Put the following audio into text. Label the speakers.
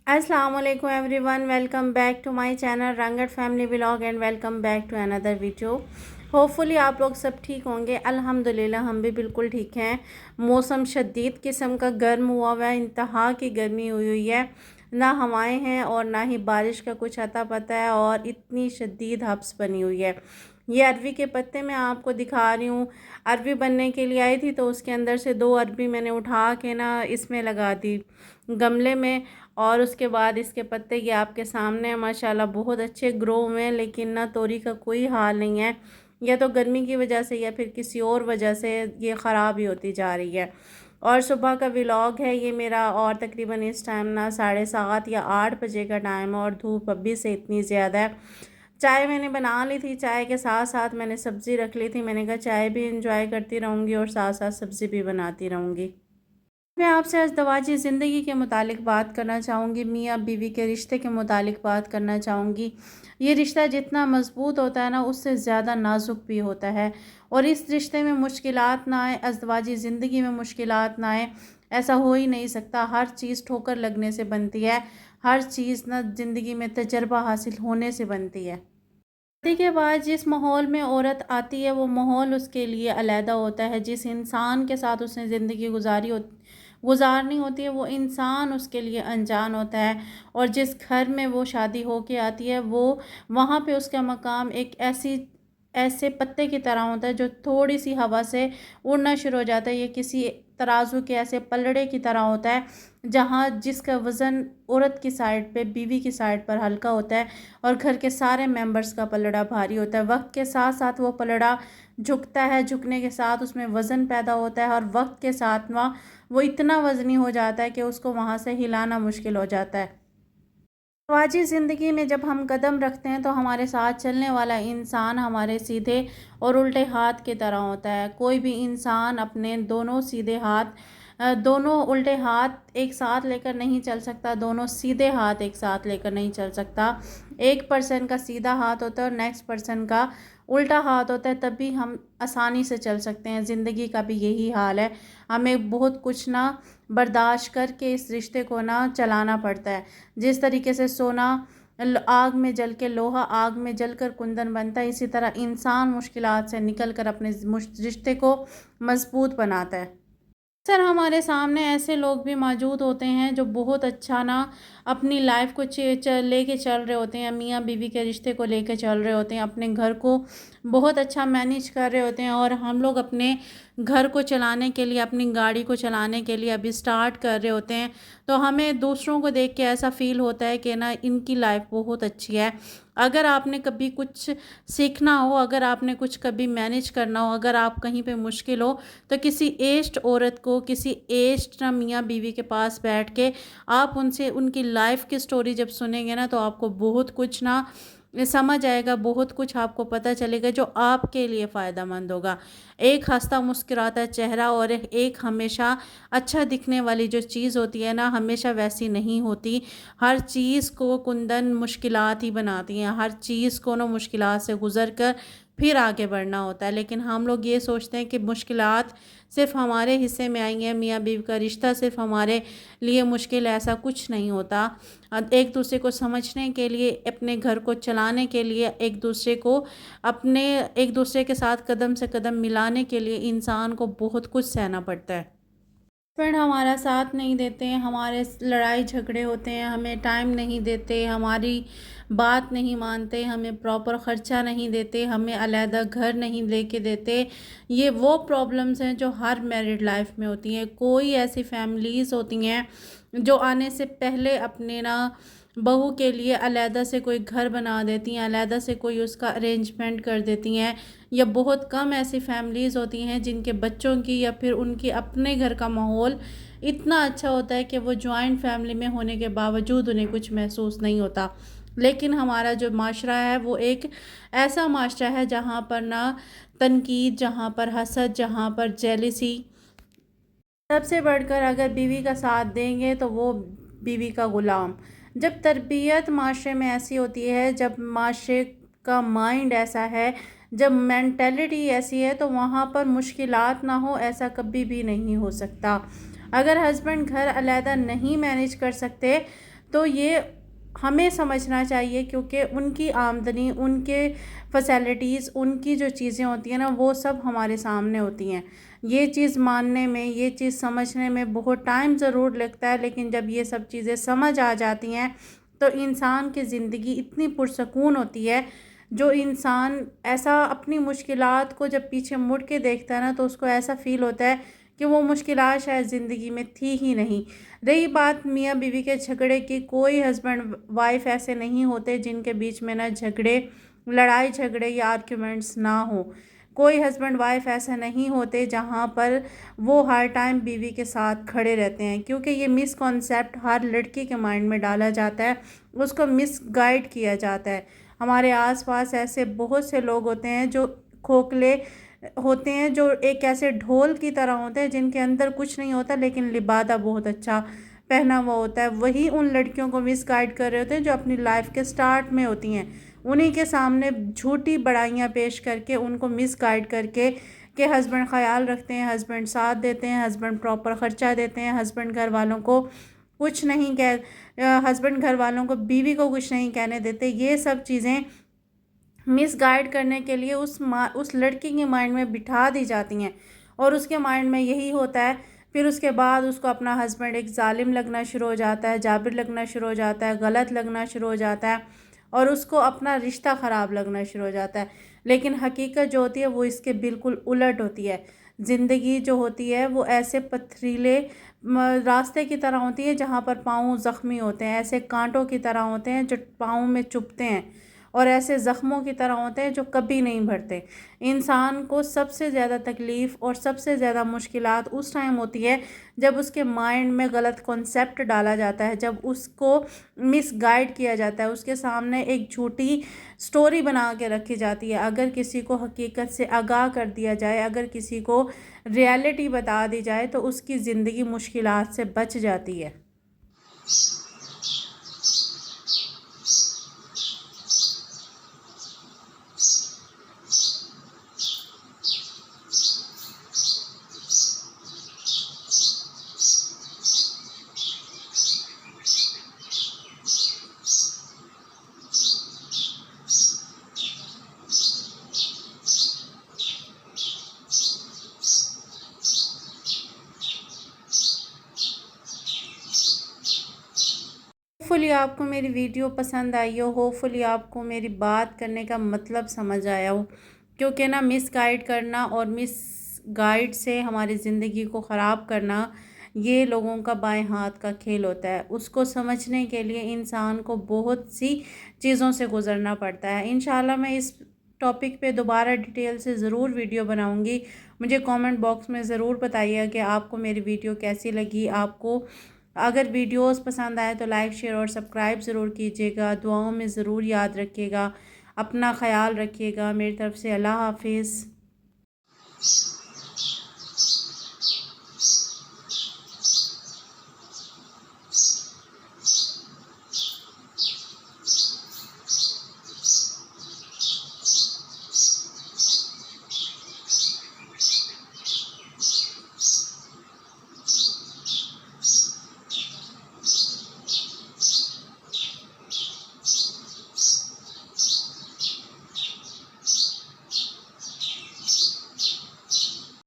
Speaker 1: अस्सलाम वालेकुम everyone, welcome back to my channel Rangat family vlog and welcome back to another video. Hopefully आप लोग सब ठीक होंगे। अल्हम्दुलिल्लाह हम भी बिल्कुल ठीक हैं। मौसम शदीद किस्म का गर्म हुआ है, इंतहा की गर्मी हुई है। ना हवाएं हैं और ना ही बारिश का कुछ अता पता है, और इतनी शदीद हब्स बनी हुई है। ये अरवी के पत्ते मैं आपको दिखा रही हूँ। अरवी बनने के लिए आई थी तो उसके अंदर से 2 अरवी मैंने उठा के ना इसमें लगा दी गमले में, और उसके बाद इसके पत्ते ये आपके सामने हैं। माशाल्लाह बहुत अच्छे ग्रो हुए हैं, लेकिन ना तोरी का कोई हाल नहीं है। या तो गर्मी की वजह से या फिर किसी और वजह से ये ख़राब ही होती जा रही है। और सुबह का व्लॉग है ये मेरा, और तकरीबन इस टाइम ना 7:30 या 8 बजे का टाइम है, और धूप अभी से इतनी ज़्यादा है। चाय मैंने बना ली थी, चाय के साथ साथ मैंने सब्ज़ी रख ली थी। मैंने कहा चाय भी इंजॉय करती रहूँगी और साथ साथ सब्ज़ी भी बनाती रहूँगी। मैं आपसे आज दवाजी ज़िंदगी के मुतालिक बात करना चाहूँगी, मियाँ बीवी के रिश्ते के मुतालिक बात करना चाहूँगी। ये रिश्ता जितना मज़बूत होता है ना, उससे ज़्यादा नाजुक भी होता है। और इस रिश्ते में मुश्किलात ना आए, अज़दवाजी ज़िंदगी में मुश्किलात ना आए, ऐसा हो ही नहीं सकता। हर चीज़ ठोकर लगने से बनती है, हर चीज़ ना ज़िंदगी में तजर्बा हासिल होने से बनती है। शादी के बाद जिस माहौल में औरत आती है, वो माहौल उसके लिए अलहदा होता है। जिस इंसान के साथ उसने ज़िंदगी गुजारनी होती है, वो इंसान उसके लिए अनजान होता है। और जिस घर में वो शादी हो के आती है, वो वहाँ पे उसका मकाम एक ऐसे पत्ते की तरह होता है जो थोड़ी सी हवा से उड़ना शुरू हो जाता है। ये किसी तराजू के ऐसे पलड़े की तरह होता है, जहाँ जिसका वज़न औरत की साइड पे, बीवी की साइड पर हल्का होता है, और घर के सारे मेंबर्स का पलड़ा भारी होता है। वक्त के साथ साथ वो पलड़ा झुकता है, झुकने के साथ उसमें वज़न पैदा होता है, और वक्त के साथ वो इतना वज़नी हो जाता है कि उसको वहाँ से हिलाना मुश्किल हो जाता है। ख़वाजी ज़िंदगी में जब हम कदम रखते हैं तो हमारे साथ चलने वाला इंसान हमारे सीधे और उल्टे हाथ की तरह होता है। कोई भी इंसान अपने दोनों उल्टे हाथ एक साथ लेकर नहीं चल सकता, दोनों सीधे हाथ एक साथ लेकर नहीं चल सकता। एक पर्सन का सीधा हाथ होता है और नेक्स्ट पर्सन का उल्टा हाथ होता है, तभी हम आसानी से चल सकते हैं। ज़िंदगी का भी यही हाल है। हमें बहुत कुछ ना बर्दाश्त करके इस रिश्ते को ना चलाना पड़ता है। जिस तरीके से सोना आग में जल के लोहा, आग में जलकर कुंदन बनता है, इसी तरह इंसान मुश्किलात से निकल कर अपने रिश्ते को मजबूत बनाता है। अक्सर हमारे सामने ऐसे लोग भी मौजूद होते हैं जो बहुत अच्छा ना अपनी लाइफ को लेके चल रहे होते हैं, मियाँ बीवी के रिश्ते को लेके चल रहे होते हैं, अपने घर को बहुत अच्छा मैनेज कर रहे होते हैं। और हम लोग अपने घर को चलाने के लिए, अपनी गाड़ी को चलाने के लिए अभी स्टार्ट कर रहे होते हैं, तो हमें दूसरों को देख के ऐसा फ़ील होता है कि ना इनकी लाइफ बहुत अच्छी है। अगर आपने कभी कुछ सीखना हो, अगर आपने कुछ कभी मैनेज करना हो, अगर आप कहीं पे मुश्किल हो, तो किसी एज्ड औरत को, किसी एज्ड ना मियाँ बीवी के पास बैठ के आप उनसे उनकी लाइफ की स्टोरी जब सुनेंगे ना, तो आपको बहुत कुछ ना समझ आएगा, बहुत कुछ आपको पता चलेगा जो आपके लिए फ़ायदेमंद होगा। एक हंसता मुस्कुराता चेहरा और एक हमेशा अच्छा दिखने वाली जो चीज़ होती है ना, हमेशा वैसी नहीं होती। हर चीज़ को कुंदन मुश्किलात ही बनाती हैं, हर चीज़ को ना मुश्किलात से गुज़र कर फिर आगे बढ़ना होता है। लेकिन हम लोग ये सोचते हैं कि मुश्किलात सिर्फ़ हमारे हिस्से में आई हैं, मियाँ बीवी का रिश्ता सिर्फ़ हमारे लिए मुश्किल है, ऐसा कुछ नहीं होता। एक दूसरे को समझने के लिए, अपने घर को चलाने के लिए, एक दूसरे के साथ कदम से कदम मिलाने के लिए इंसान को बहुत कुछ सहना पड़ता है। हस्बैंड हमारा साथ नहीं देते हैं, हमारे लड़ाई झगड़े होते हैं, हमें टाइम नहीं देते, हमारी बात नहीं मानते, हमें प्रॉपर ख़र्चा नहीं देते, हमें अलहदा घर नहीं लेके देते। ये वो प्रॉब्लम्स हैं जो हर मैरिड लाइफ में होती हैं। कोई ऐसी फैमिलीज़ होती हैं जो आने से पहले अपने ना बहू के लिए अलहदा से कोई घर बना देती हैं, अलहदा से कोई उसका अरेंजमेंट कर देती हैं। या बहुत कम ऐसी फैमिलीज़ होती हैं जिनके बच्चों की या फिर उनके अपने घर का माहौल इतना अच्छा होता है कि वो जॉइंट फैमिली में होने के बावजूद उन्हें कुछ महसूस नहीं होता। लेकिन हमारा जो माशरा है वो एक ऐसा माशरा है जहाँ पर ना तनकीद, जहाँ पर हसद, जहाँ पर जेलिसी, सबसे बढ़कर अगर बीवी का साथ देंगे तो वो बीवी का ग़ुलाम। जब तरबियत माशरे में ऐसी होती है, जब माशरे का माइंड ऐसा है, जब मेंटालिटी ऐसी है, तो वहाँ पर मुश्किलात ना हो, ऐसा कभी भी नहीं हो सकता। अगर हस्बैंड घर अलहदा नहीं मैनेज कर सकते, تو یہ ہمیں سمجھنا چاہیے، کیونکہ ان کی آمدنی، ان کے فیسلٹیز، ان کی جو چیزیں ہوتی ہیں نا وہ سب ہمارے سامنے ہوتی ہیں. یہ چیز ماننے میں، یہ چیز سمجھنے میں بہت ٹائم ضرور لگتا ہے، لیکن جب یہ سب چیزیں سمجھ آ جاتی ہیں تو انسان کی زندگی اتنی پرسکون ہوتی ہے. جو انسان ایسا اپنی مشکلات کو جب پیچھے مڑ کے دیکھتا ہے نا تو اس کو ایسا فیل ہوتا ہے کہ وہ مشکلات شاید زندگی میں تھی ہی نہیں. رہی بات میاں بیوی کے جھگڑے کی، کوئی ہسبینڈ وائف ایسے نہیں ہوتے جن کے بیچ میں نہ لڑائی جھگڑے یا آرگیومنٹس نہ ہو. کوئی ہسبینڈ وائف ایسا نہیں ہوتے جہاں پر وہ ہر ٹائم بیوی کے ساتھ کھڑے رہتے ہیں، کیونکہ یہ مس کانسیپٹ ہر لڑکی کے مائنڈ میں ڈالا جاتا ہے، اس کو مس گائیڈ کیا جاتا ہے. ہمارے آس پاس ایسے بہت سے لوگ ہوتے ہیں جو کھوکھلے ہوتے ہیں، جو ایک ایسے ڈھول کی طرح ہوتے ہیں جن کے اندر کچھ نہیں ہوتا لیکن لبادہ بہت اچھا پہنا ہوا ہوتا ہے. وہی ان لڑکیوں کو مس گائیڈ کر رہے ہوتے ہیں جو اپنی لائف کے سٹارٹ میں ہوتی ہیں. انہی کے سامنے جھوٹی بڑائیاں پیش کر کے ان کو مس گائیڈ کر کے کہ ہسبینڈ خیال رکھتے ہیں، ہسبینڈ ساتھ دیتے ہیں، ہسبینڈ پراپر خرچہ دیتے ہیں، ہسبینڈ گھر والوں کو کچھ نہیں ہسبینڈ گھر والوں کو بیوی کو کچھ نہیں کہنے دیتے. یہ سب چیزیں مس گائیڈ کرنے کے لیے اس لڑکی کے مائنڈ میں بٹھا دی جاتی ہیں، اور اس کے مائنڈ میں یہی ہوتا ہے. پھر اس کے بعد اس کو اپنا ہسبینڈ ایک ظالم لگنا شروع ہو جاتا ہے، جابر لگنا شروع ہو جاتا ہے، غلط لگنا شروع ہو جاتا ہے، اور اس کو اپنا رشتہ خراب لگنا شروع ہو جاتا ہے. لیکن حقیقت جو ہوتی ہے وہ اس کے بالکل الٹ ہوتی ہے. زندگی جو ہوتی ہے وہ ایسے پتھریلے راستے کی طرح ہوتی ہے جہاں پر پاؤں زخمی ہوتے ہیں، ایسے کانٹوں کی طرح ہوتے ہیں جو پاؤں میں چبھتے ہیں، اور ایسے زخموں کی طرح ہوتے ہیں جو کبھی نہیں بھرتے. انسان کو سب سے زیادہ تکلیف اور سب سے زیادہ مشکلات اس ٹائم ہوتی ہے جب اس کے مائنڈ میں غلط کنسیپٹ ڈالا جاتا ہے، جب اس کو مس گائیڈ کیا جاتا ہے، اس کے سامنے ایک جھوٹی سٹوری بنا کے رکھی جاتی ہے. اگر کسی کو حقیقت سے آگاہ کر دیا جائے، اگر کسی کو ریالٹی بتا دی جائے تو اس کی زندگی مشکلات سے بچ جاتی ہے. ہوپفلی آپ کو میری ویڈیو پسند آئی ہو، ہوپفلی آپ کو میری بات کرنے کا مطلب سمجھ آیا ہو، کیونکہ نا مس گائیڈ کرنا اور مس گائیڈ سے ہماری زندگی کو خراب کرنا یہ لوگوں کا بائیں ہاتھ کا کھیل ہوتا ہے. اس کو سمجھنے کے لیے انسان کو بہت سی چیزوں سے گزرنا پڑتا ہے. انشاءاللہ میں اس ٹاپک پہ دوبارہ ڈیٹیل سے ضرور ویڈیو بناؤں گی. مجھے کومنٹ باکس میں ضرور بتائیے کہ آپ کو میری ویڈیو کیسی لگی. آپ کو اگر ویڈیوز پسند آئے تو لائک، شیئر اور سبسکرائب ضرور کیجیے گا. دعاؤں میں ضرور یاد رکھیے گا. اپنا خیال رکھیے گا. میری طرف سے اللہ حافظ.